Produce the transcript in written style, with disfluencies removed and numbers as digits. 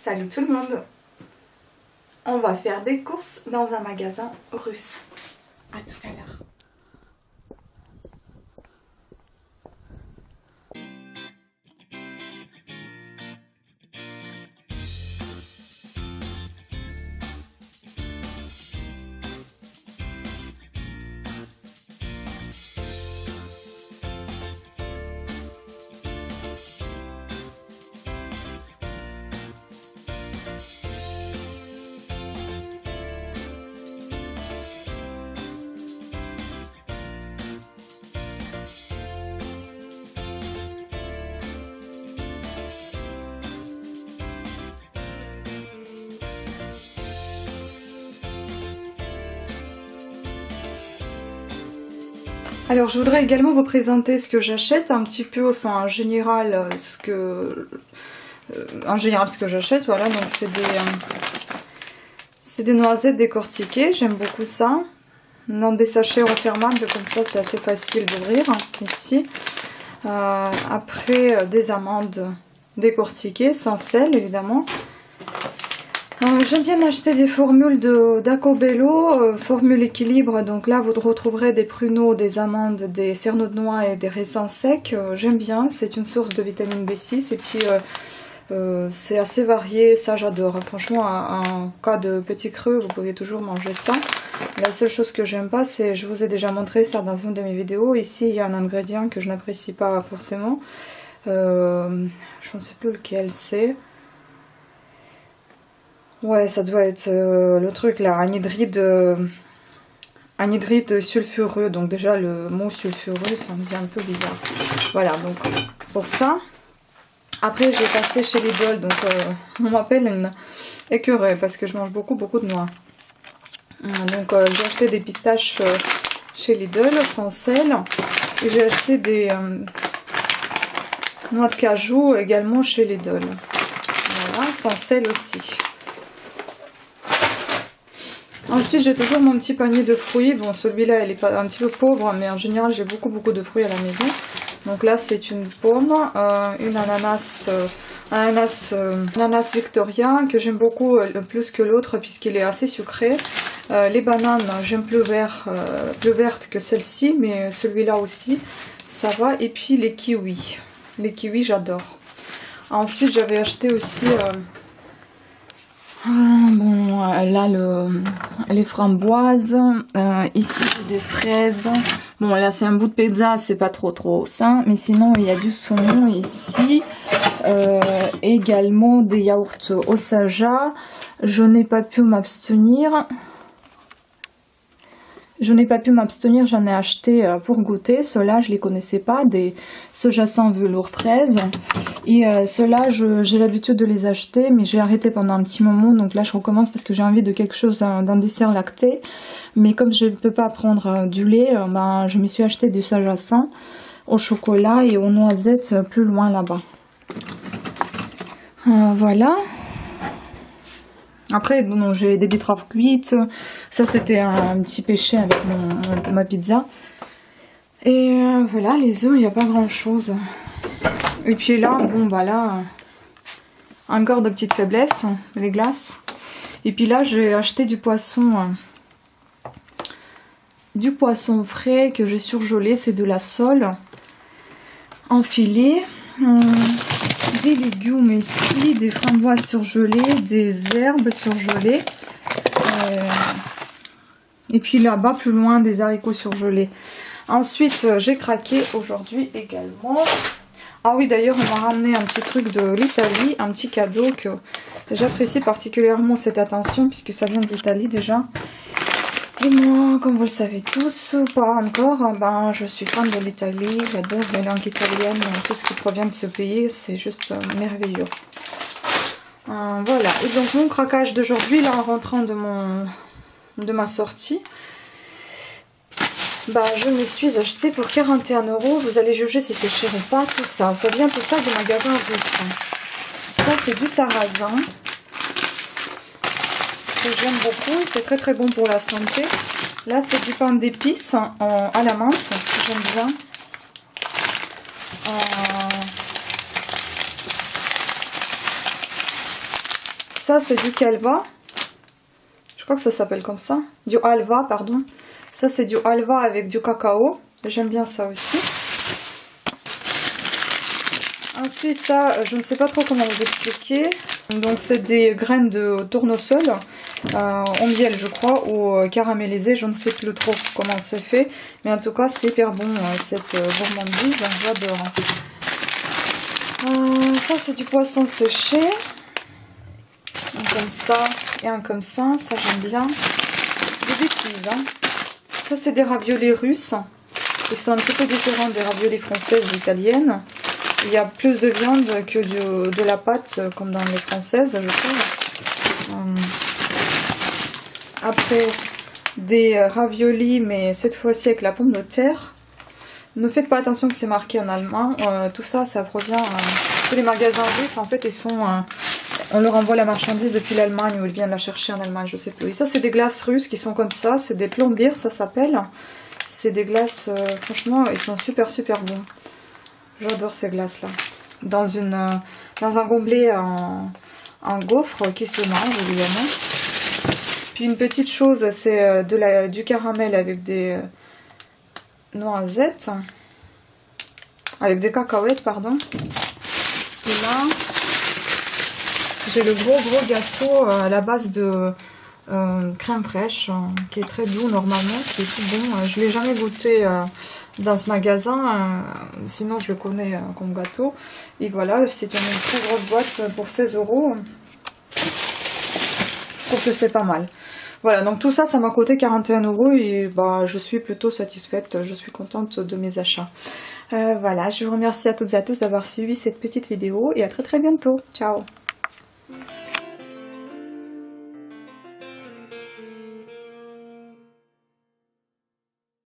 Salut tout le monde. On va faire des courses dans un magasin russe. À tout à l'heure. Alors je voudrais également vous présenter ce que j'achète un petit peu, enfin en général ce que j'achète, voilà. Donc c'est des noisettes décortiquées, j'aime beaucoup ça, dans des sachets refermables comme ça, c'est assez facile d'ouvrir ici. Après des amandes décortiquées sans sel évidemment. J'aime bien acheter des formules d'Acobello, formule équilibre. Donc là vous retrouverez des pruneaux, des amandes, des cerneaux de noix et des raisins secs. J'aime bien, c'est une source de vitamine B6 et puis c'est assez varié, ça j'adore. Franchement en cas de petit creux vous pouvez toujours manger ça. La seule chose que j'aime pas, c'est, je vous ai déjà montré ça dans une de mes vidéos, ici il y a un ingrédient que je n'apprécie pas forcément. Je ne sais plus lequel c'est. Ouais, ça doit être le truc là, anhydride sulfureux. Donc déjà le mot sulfureux, ça me dit un peu bizarre. Voilà, donc pour ça. Après j'ai passé chez Lidl, donc on m'appelle une écureuil parce que je mange beaucoup de noix. Donc j'ai acheté des pistaches chez Lidl sans sel. Et j'ai acheté des noix de cajou également chez Lidl. Voilà, sans sel aussi. Ensuite j'ai toujours mon petit panier de fruits. Bon, celui-là il est pas un petit peu pauvre, mais en général j'ai beaucoup de fruits à la maison. Donc là c'est une pomme, une ananas, ananas Victoria que j'aime beaucoup plus que l'autre puisqu'il est assez sucré. Les bananes j'aime plus vertes que celle-ci, mais celui-là aussi ça va. Et puis les kiwis j'adore. Ensuite j'avais acheté aussi bon, là les framboises, ici des fraises. Bon là c'est un bout de pizza, c'est pas trop sain, mais sinon il y a du saumon ici, également des yaourts au soja. Je n'ai pas pu m'abstenir. J'en ai acheté pour goûter. Ceux-là, je les connaissais pas, des soja sans velours fraise. Et ceux-là, j'ai l'habitude de les acheter, mais j'ai arrêté pendant un petit moment. Donc là, je recommence parce que j'ai envie de quelque chose, d'un dessert lacté. Mais comme je ne peux pas prendre du lait, ben, je me suis acheté du soja sans au chocolat et aux noisettes plus loin là-bas. Voilà. Après, bon, j'ai des betteraves cuites. Ça, c'était un petit péché avec ma pizza. Et voilà, les œufs, il n'y a pas grand-chose. Et puis là, bon, bah là, encore de petites faiblesses, les glaces. Et puis là, j'ai acheté du poisson frais que j'ai surgelé. C'est de la sole en filet. Des légumes ici, des framboises surgelées, des herbes surgelées. Et puis là-bas, plus loin, des haricots surgelés. Ensuite, j'ai craqué aujourd'hui également. Ah oui, d'ailleurs, on m'a ramené un petit truc de l'Italie, un petit cadeau que j'apprécie particulièrement cette attention, puisque ça vient d'Italie déjà. Et moi, comme vous le savez tous, ou pas encore, ben, je suis fan de l'Italie, j'adore les langues italiennes, tout ce qui provient de ce pays, c'est juste merveilleux. Voilà, et donc mon craquage d'aujourd'hui, là, en rentrant de ma sortie, bah, je me suis acheté pour 41 €, vous allez juger si c'est cher ou pas, tout ça. Ça vient tout ça du magasin russe. Ça, c'est du sarrasin. Que j'aime beaucoup, c'est très bon pour la santé. Là c'est du pain d'épices à la menthe, j'aime bien. ça c'est du Calva. Je crois que ça s'appelle comme ça. Du halva, pardon. Ça c'est du halva avec du cacao. J'aime bien ça aussi. Ensuite ça, je ne sais pas trop comment vous expliquer. Donc c'est des graines de tournesol en miel je crois, ou caramélisées. Je ne sais plus trop comment c'est fait. Mais en tout cas c'est hyper bon cette gourmandise. J'adore. Ça c'est du poisson séché. Un comme ça et un comme ça j'aime bien. Des bêtises, hein. Ça c'est des raviolis russes. Ils sont un petit peu différents des raviolis françaises ou italiennes. Il y a plus de viande que de la pâte comme dans les françaises, je trouve. Après des raviolis, mais cette fois-ci avec la pomme de terre. Ne faites pas attention que c'est marqué en allemand. Tout ça, ça provient. Tous les magasins russes, en fait, ils sont. On leur envoie la marchandise depuis l'Allemagne ou ils viennent la chercher en Allemagne, je sais plus. Et ça, c'est des glaces russes qui sont comme ça. C'est des plombirs, ça s'appelle. C'est des glaces, franchement, ils sont super bons. J'adore ces glaces-là. Dans un gobelet en gaufre qui se mange, évidemment. Puis une petite chose, c'est du caramel avec des noisettes. Avec des cacahuètes, pardon. Et là, j'ai le gros gâteau à la base de crème fraîche, qui est très doux normalement, qui est tout bon. Je ne l'ai jamais goûté dans ce magasin, sinon je le connais comme gâteau. Et voilà, c'est une très grosse boîte pour 16 €. Je trouve que c'est pas mal. Voilà, donc tout ça, ça m'a coûté 41 € et bah, je suis plutôt satisfaite, je suis contente de mes achats. Voilà, je vous remercie à toutes et à tous d'avoir suivi cette petite vidéo et à très bientôt. Ciao!